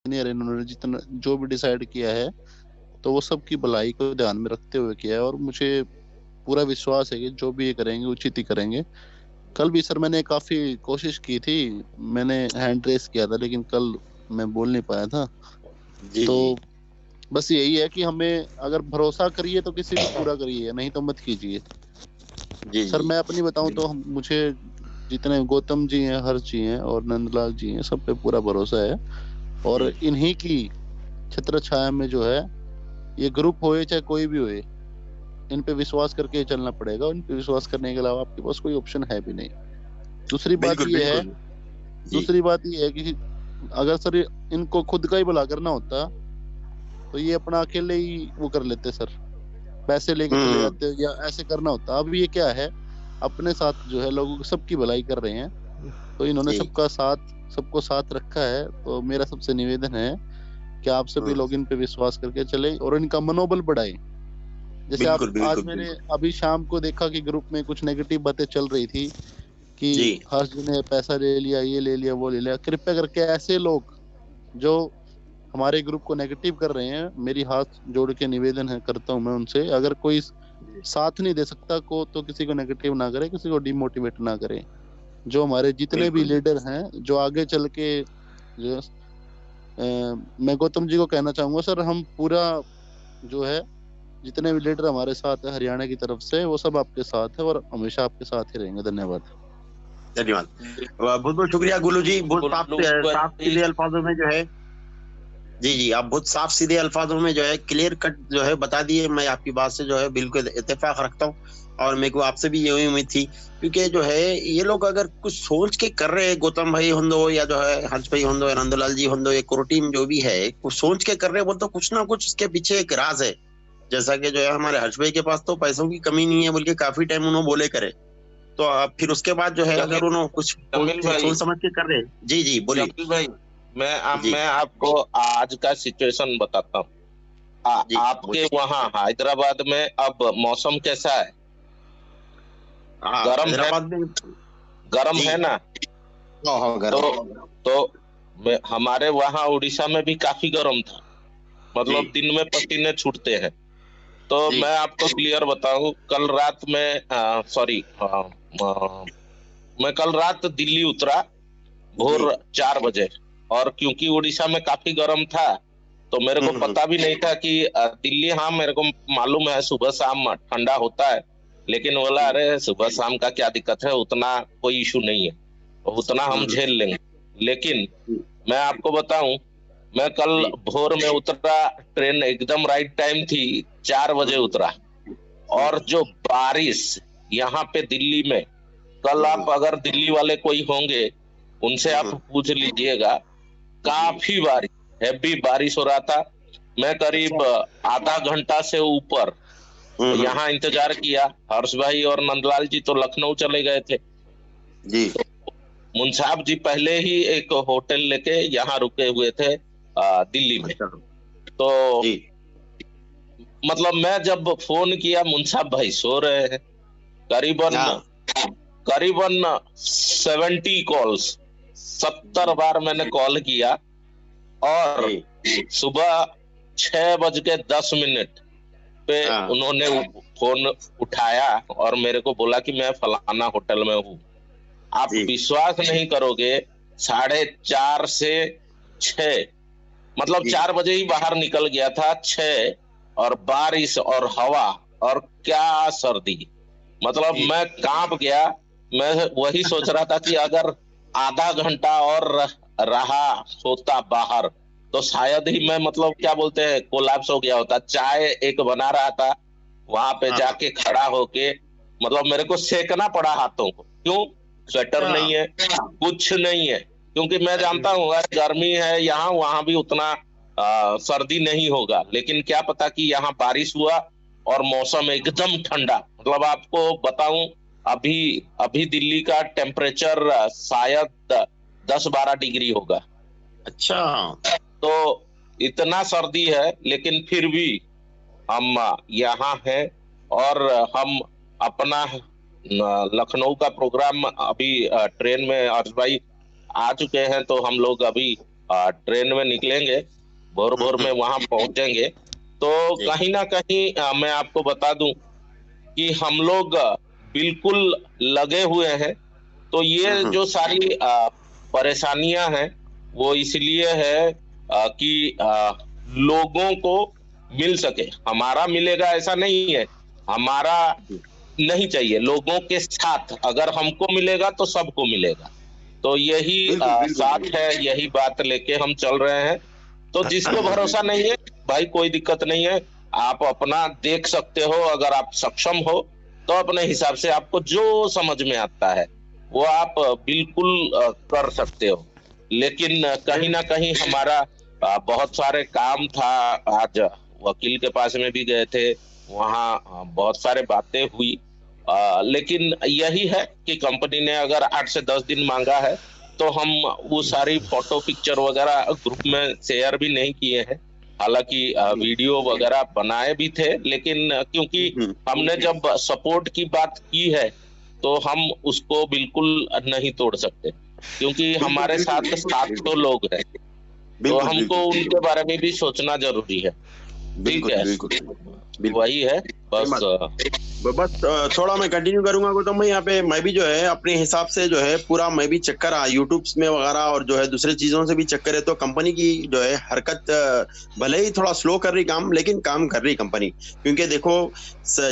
Engineer, इन्होंने जितना जो भी डिसाइड किया है तो वो सबकी भलाई को ध्यान में रखते हुए किया है, और मुझे पूरा विश्वास है कि जो भी ये करेंगे उचित ही करेंगे। कल भी सर मैंने काफी कोशिश की थी, मैंने हैंड रेस किया था, लेकिन कल मैं बोल नहीं पाया था। जी तो जी बस यही है कि हमें अगर भरोसा करिए तो किसी पे पूरा करिए, नहीं तो मत कीजिए। जी सर जी। मैं अपनी बताऊं तो मुझे जितने गौतम जी हैं, हर्ष जी हैं और नंदलाल जी हैं, सब पे पूरा भरोसा है। और जी इन्हीं की छत्र छाया में जो है, ये ग्रुप होए चाहे कोई भी होए, इन पे विश्वास करके चलना पड़ेगा। इन पे विश्वास करने के अलावा आपके पास कोई ऑप्शन है भी नहीं। दूसरी बात बिल्कुल ये है, बिल्कुल। जी दूसरी बात ये है कि अगर सर इनको खुद का ही भला करना होता तो ये अपना अकेले ही वो कर लेते सर, पैसे लेके चले हम्म। जाते, या ऐसे करना होता। अब ये क्या है, अपने साथ जो है लोगों सबकी भलाई कर रहे हैं, तो इन्होंने जी। सबका साथ, सबको साथ रखा है। तो मेरा सबसे निवेदन है कि आप सभी हम्म। लोग इन पे विश्वास करके चले और इनका मनोबल बढ़ाएं। जैसे आप बिल्कुल आज बिल्कुल मैंने बिल्कुल। अभी शाम को देखा कि ग्रुप में कुछ नेगेटिव बातें चल रही थी कि जी हर्ष जी ने पैसा ले लिया, ये ले लिया, वो ले लिया। कृपया करके ऐसे लोग जो हमारे ग्रुप को नेगेटिव कर रहे हैं, मेरी हाथ जोड़ के निवेदन है, करता हूं मैं उनसे, अगर कोई जी साथ नहीं दे सकता को तो किसी को नेगेटिव ना करे, किसी को डिमोटिवेट ना करे। जो हमारे जितने भी बिल्कुल। लीडर हैं, जो आगे चल के जो मैं गौतम जी को कहना चाहूंगा सर, हम पूरा जो है, जितने भी लीडर हमारे साथ है हरियाणा की तरफ से, वो सब आपके साथ है और हमेशा आपके साथ ही रहेंगे। धन्यवाद। धन्यवाद। बहुत बहुत शुक्रिया गुल्लू जी, बहुत गुल्लू साफ भाई, सीधे अल्फाजों में जो है। जी जी, आप बहुत साफ सीधे अल्फाजों में जो है क्लियर कट जो है बता दिए। मैं आपकी बात से जो है बिल्कुल इत्तेफाक रखता हूँ, और मेरे को आपसे भी यही उम्मीद थी। क्योंकि जो है ये लोग अगर कुछ सोच के कर रहे हैं, गौतम भाई होंदो या जो है हर्ष भाई होंदो या नंदलाल जी होंदो, ये कोर टीम जो भी है कुछ सोच के कर रहे हैं, बोल तो कुछ ना कुछ उसके पीछे एक राज है। जैसा कि जो है हमारे हर्ष भाई के पास तो पैसों की कमी नहीं है, बोल के काफी टाइम उन्होंने बोले करे। तो फिर उसके बाद जो है जमील अगर उन्होंने कुछ जमील भाई, सोच समझ के कर रहे हैं। जी जी बोलिए। जमील भाई, जी मैं आपको आज का सिचुएशन बताता हूँ। जी आपके बोलिए। वहाँ हैदराबाद में अब मौसम कैसा है? हाँ गर्म है, हैदराबाद में। गर्म जी है ना? हाँ हाँ तो गर्म। हमारे वहाँ उड़ीसा में भी काफी गर्म था। जी मतलब दिन में पसीने छूटते हैं। तो जी मैं आपको क्लियर बताऊं, कल रात में सॉरी, मैं कल रात दिल्ली उतरा जी। भोर 4 बजे। और क्योंकि उड़ीसा में काफी गर्म था, तो मेरे को हम्म। पता भी नहीं था कि दिल्ली, हाँ मेरे को मालूम है सुबह शाम ठंडा होता है, लेकिन बोला हम्म। अरे सुबह शाम का क्या दिक्कत है, उतना कोई इशू नहीं है, उतना हम हम्म। झेल लेंगे। लेकिन जी मैं आपको बताऊं, मैं कल जी। भोर में उतरा, ट्रेन एकदम राइट टाइम थी, 4 बजे हम्म। उतरा। और हम्म। जो बारिश यहाँ पे दिल्ली में, कल हम्म। आप अगर दिल्ली वाले कोई होंगे, उनसे आप हम्म। पूछ लीजिएगा, जी। काफी बारिश, हैवी बारिश हो रहा था। मैं अच्छा। करीब आधा घंटा से ऊपर हम्म। यहाँ इंतजार किया। हर्ष भाई और नंदलाल जी तो लखनऊ चले गए थे। जी। मुंसाब जी पहले ही एक होटल लेके यहाँ रुके हुए थे दिल्ली में। अच्छा। तो जी। मतलब मैं जब फोन किया, मुंसाब भाई सो रहे हैं। करीबन हाँ। करीबन 70 कॉल्स, 70 बार मैंने कॉल किया। और जी। सुबह 6:10 पे हाँ। उन्होंने फोन उठाया और मेरे को बोला कि मैं फलाना होटल में हूँ। आप जी विश्वास नहीं करोगे, 4:30 से 6, मतलब जी 4 बजे ही बाहर निकल गया था। 6, और बारिश और हवा, और क्या सर्दी, मतलब जी। मैं कांप गया। मैं वही सोच रहा था कि अगर आधा घंटा और रहा होता बाहर, तो शायद ही जी। मैं, मतलब क्या बोलते हैं, कोलैप्स हो गया होता। चाय एक बना रहा था, वहां पे हाँ। जाके खड़ा होके, मतलब मेरे को सेकना पड़ा हाथों को। क्यों? स्वेटर अच्छा। नहीं है, कुछ नहीं है, क्योंकि मैं अरे। जानता हूँ अगर गर्मी है यहाँ, वहां भी उतना सर्दी नहीं होगा। लेकिन क्या पता कि यहाँ बारिश हुआ और मौसम एकदम ठंडा। मतलब आपको बताऊं, अभी अभी दिल्ली का टेम्परेचर शायद 10-12 डिग्री होगा। अच्छा। तो इतना सर्दी है, लेकिन फिर भी हम यहाँ हैं। और हम अपना लखनऊ का प्रोग्राम अभी ट्रेन में, अर्ज भाई आ चुके हैं, तो हम लोग अभी ट्रेन में निकलेंगे, भोर भोर में वहां पहुंचेंगे, तो जी। कहीं ना कहीं मैं आपको बता दूं कि हम लोग बिल्कुल लगे हुए हैं। तो ये जो सारी परेशानियां हैं वो इसलिए है कि लोगों को मिल सके। हमारा मिलेगा ऐसा नहीं है, हमारा नहीं चाहिए, लोगों के साथ अगर हमको मिलेगा तो सबको मिलेगा। तो यही बिल्कुल बिल्कुल साथ बिल्कुल। है, यही बात लेके हम चल रहे हैं। तो जिसको भरोसा नहीं है भाई, कोई दिक्कत नहीं है, आप अपना देख सकते हो। अगर आप सक्षम हो तो अपने हिसाब से आपको जो समझ में आता है वो आप बिल्कुल कर सकते हो। लेकिन कहीं ना कहीं हमारा बहुत सारे काम था। आज वकील के पास में भी गए थे, वहाँ बहुत सारे बातें हुई। लेकिन यही है कि कंपनी ने अगर 8 से 10 दिन मांगा है तो हम वो सारी फोटो पिक्चर वगैरह ग्रुप में शेयर भी नहीं किए हैं। हालांकि वीडियो वगैरह बनाए भी थे, लेकिन क्योंकि हमने जब सपोर्ट की बात की है तो हम उसको बिल्कुल नहीं तोड़ सकते, क्योंकि हमारे साथ 700 लोग हैं, तो बिल्कुल हमको बिल्कुल उनके बारे में भी सोचना जरूरी है। ठीक बिल्कुल है, बिल्कुल बिल्कुल। वही है बस। बस थोड़ा मैं कंटिन्यू करूंगा गौतम भाई। यहाँ पे मैं भी जो है अपने हिसाब से जो है पूरा मैं भी चेक करा यूट्यूब में वगैरह, और जो है दूसरे चीजों से भी चेक करे, तो कंपनी की जो है हरकत भले ही थोड़ा स्लो कर रही काम, लेकिन काम कर रही कंपनी। क्योंकि देखो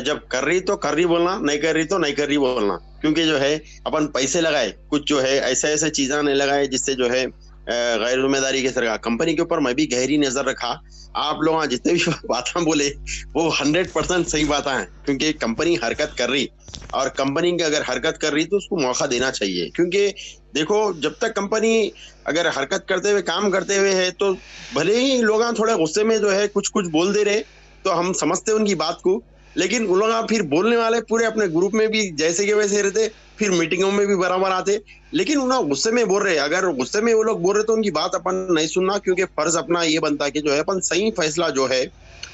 जब कर रही तो कर रही बोलना, नहीं कर रही तो नहीं कर रही बोलना। क्योंकि जो है अपन पैसे लगाए, कुछ जो है ऐसे ऐसे चीजें नहीं लगाए जिससे जो है गैर जिम्मेदारी के सरकार कंपनी के ऊपर मैं भी गहरी नजर रखा। आप लोग जितने भी बातें बोले वो 100% सही बातें हैं, क्योंकि कंपनी हरकत कर रही, और कंपनी की अगर हरकत कर रही तो उसको मौका देना चाहिए। क्योंकि देखो जब तक कंपनी अगर हरकत करते हुए काम करते हुए है, तो भले ही लोग थोड़े गुस्से में जो है कुछ कुछ बोल दे रहे, तो हम समझते उनकी बात को, लेकिन उन लोग फिर बोलने वाले पूरे अपने ग्रुप में भी जैसे के वैसे रहते, फिर मीटिंगों में भी बराबर आते, लेकिन उन लोग गुस्से में बोल रहे। अगर गुस्से में वो लोग बोल रहे तो उनकी बात अपन नहीं सुनना, क्योंकि फर्ज अपना ये बनता है कि जो है अपन सही फैसला जो है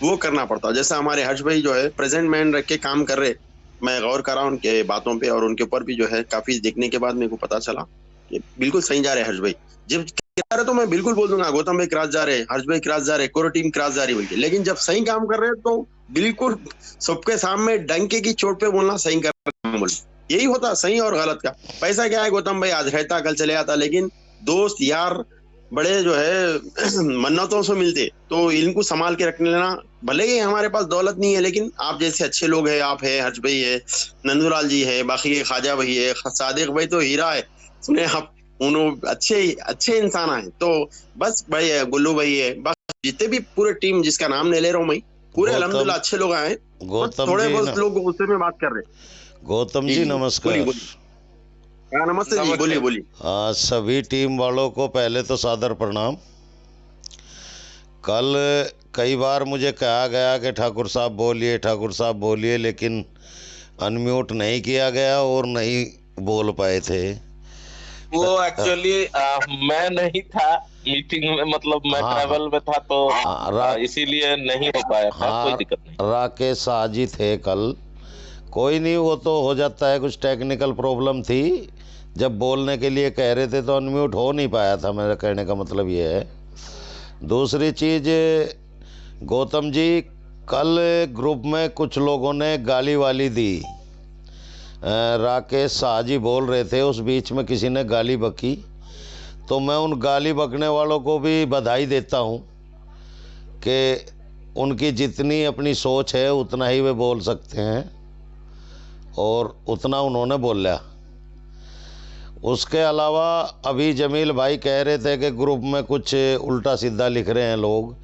वो करना पड़ता। जैसे हमारे हर्ष भाई जो है प्रेजेंट मैन रख के काम कर रहे, मैं गौर करा उनके बातों पे, और उनके ऊपर भी जो है काफी देखने के बाद मेरे को पता चला कि बिल्कुल सही जा रहे हर्ष भाई। जब जा रहे तो मैं बिल्कुल बोल दूंगा गौतम भाई क्रॉस जा रहे, हर्ष भाई क्रॉस जा रहे, कोर टीम क्रॉस जा रही बोल के, लेकिन जब सही काम कर रहे हैं तो बिल्कुल सबके सामने डंके की चोट पे बोलना सही कर रहे बोल। यही होता सही और गलत का। पैसा क्या है गौतम भाई, आज रहता कल चले आता, लेकिन दोस्त यार बड़े जो है मन्नतों से मिलते, तो इनको संभाल के रखने लेना। भले ही हमारे पास दौलत नहीं है, लेकिन आप जैसे अच्छे लोग हैं, आप है, हर्ष भाई है, नंदूलाल जी है, बाकी ख्वाजा भाई है, सादिक भाई तो हीरा है, सुने आप, उन्होंने अच्छे अच्छे इंसान है। तो बस भाई है, गुल्लू भाई है, बस जितने भी पूरे टीम जिसका नाम नहीं ले रहा हूँ मैं, पूरे अल्हम्दुलिल्लाह अच्छे लोग आए। थोड़े बहुत लोग गुस्से में बात कर रहे। गौतम जी नमस्कार। नमस्ते जी, बोलिए बोलिए। सभी टीम वालों को पहले तो सादर प्रणाम। कल कई बार मुझे कहा गया कि ठाकुर साहब बोलिए, ठाकुर साहब बोलिए, लेकिन अनम्यूट नहीं किया गया और नहीं बोल पाए थे। वो एक्चुअली मैं नहीं था मीटिंग में, मतलब मैं ट्रैवल में था, तो इसीलिए नहीं हो पाया था। कोई दिक्कत नहीं। राकेश शाह जी थे कल, कोई नहीं, वो तो हो जाता है, कुछ टेक्निकल प्रॉब्लम थी, जब बोलने के लिए कह रहे थे तो अनम्यूट हो नहीं पाया था। मेरा कहने का मतलब ये है। दूसरी चीज़, गौतम जी कल ग्रुप में कुछ लोगों ने गाली वाली दी। राकेश शाह जी बोल रहे थे, उस बीच में किसी ने गाली बकी, तो मैं उन गाली बकने वालों को भी बधाई देता हूँ कि उनकी जितनी अपनी सोच है उतना ही वे बोल सकते हैं, और उतना उन्होंने बोला। उसके अलावा अभी जमील भाई कह रहे थे कि ग्रुप में कुछ उल्टा सीधा लिख रहे हैं लोग।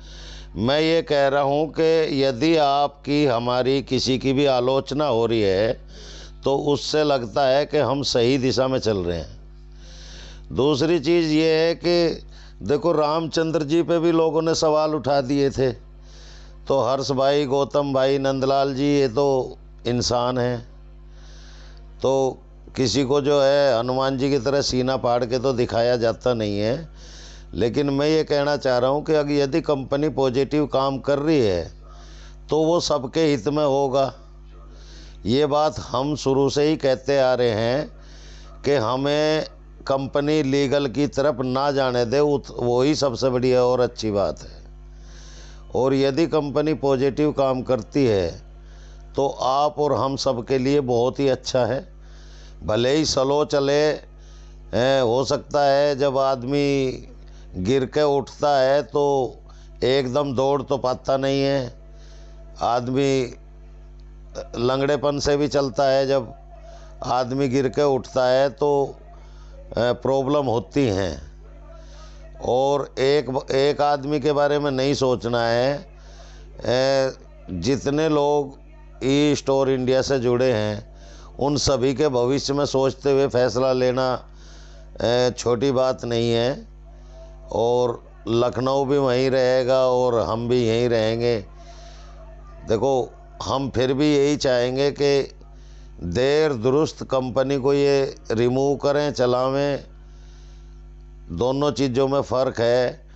मैं ये कह रहा हूँ कि यदि आपकी हमारी किसी की भी आलोचना हो रही है तो उससे लगता है कि हम सही दिशा में चल रहे हैं। दूसरी चीज़ ये है कि देखो, रामचंद्र जी पे भी लोगों ने सवाल उठा दिए थे, तो हर्ष भाई, गौतम भाई, नंदलाल जी, ये तो इंसान हैं, तो किसी को जो है हनुमान जी की तरह सीना फाड़ के तो दिखाया जाता नहीं है। लेकिन मैं ये कहना चाह रहा हूँ कि अगर यदि कंपनी पॉजिटिव काम कर रही है तो वो सबके हित में होगा। ये बात हम शुरू से ही कहते आ रहे हैं कि हमें कंपनी लीगल की तरफ ना जाने दे, वही सबसे बड़ी और अच्छी बात है। और यदि कंपनी पॉजिटिव काम करती है तो आप और हम सब के लिए बहुत ही अच्छा है। भले ही स्लो चले, हो सकता है जब आदमी गिर के उठता है तो एकदम दौड़ तो पाता नहीं है, आदमी लंगड़ेपन से भी चलता है। जब आदमी गिर के उठता है तो प्रॉब्लम होती हैं। और एक आदमी के बारे में नहीं सोचना है। जितने लोग ईस्ट और इंडिया से जुड़े हैं उन सभी के भविष्य में सोचते हुए फैसला लेना छोटी बात नहीं है। और लखनऊ भी वहीं रहेगा और हम भी यहीं रहेंगे। देखो, हम फिर भी यही चाहेंगे कि देर दुरुस्त कंपनी को ये रिमूव करें, चलावें। दोनों चीज़ों में फ़र्क है।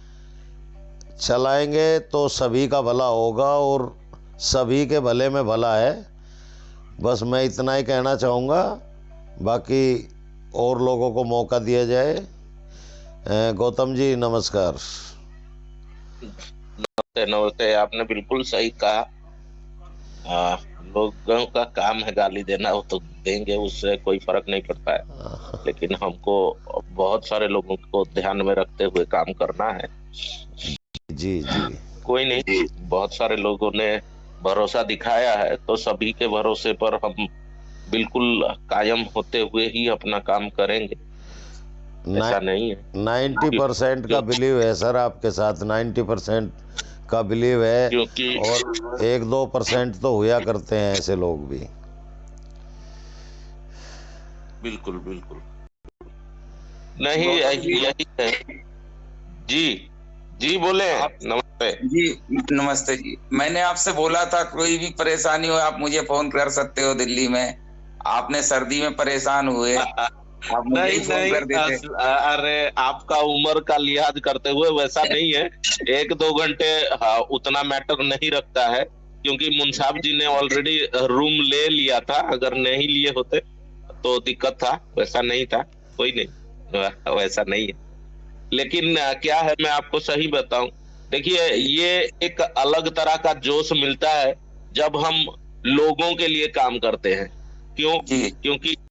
चलाएंगे तो सभी का भला होगा और सभी के भले में भला है। बस मैं इतना ही कहना चाहूँगा, बाकी और लोगों को मौका दिया जाए। गौतम जी नमस्कार। नमस्ते नमस्ते, आपने बिल्कुल सही कहा। लोगों का काम है गाली देना, वो तो देंगे, उससे कोई फर्क नहीं पड़ता है। लेकिन हमको बहुत सारे लोगों को ध्यान में रखते हुए काम करना है। जी जी, कोई नहीं, बहुत सारे लोगों ने भरोसा दिखाया है तो सभी के भरोसे पर हम बिल्कुल कायम होते हुए ही अपना काम करेंगे। ऐसा नहीं है। 90% का बिलीव है सर आपके साथ, 90% का बिलीव है। क्योंकि और 1-2% तो हुआ करते हैं ऐसे लोग भी। बिल्कुल बिल्कुल नहीं, यही है। जी जी बोले। नमस्ते जी, नमस्ते जी। मैंने आपसे बोला था कोई भी परेशानी हो आप मुझे फोन कर सकते हो दिल्ली में। आपने सर्दी में परेशान हुए, आप मुझे नहीं फोन कर देते। अरे आपका उम्र का लिहाज करते हुए वैसा नहीं है। 1-2 घंटे उतना मैटर नहीं रखता है, क्योंकि मुंसाब जी ने ऑलरेडी रूम ले लिया था। अगर नहीं लिए होते तो दिक्कत था, वैसा नहीं था। कोई नहीं, वैसा नहीं है। लेकिन क्या है, मैं आपको सही बताऊं, देखिए ये एक अलग तरह का जोश मिलता है जब हम लोगों के लिए काम करते हैं। क्यों? क्योंकि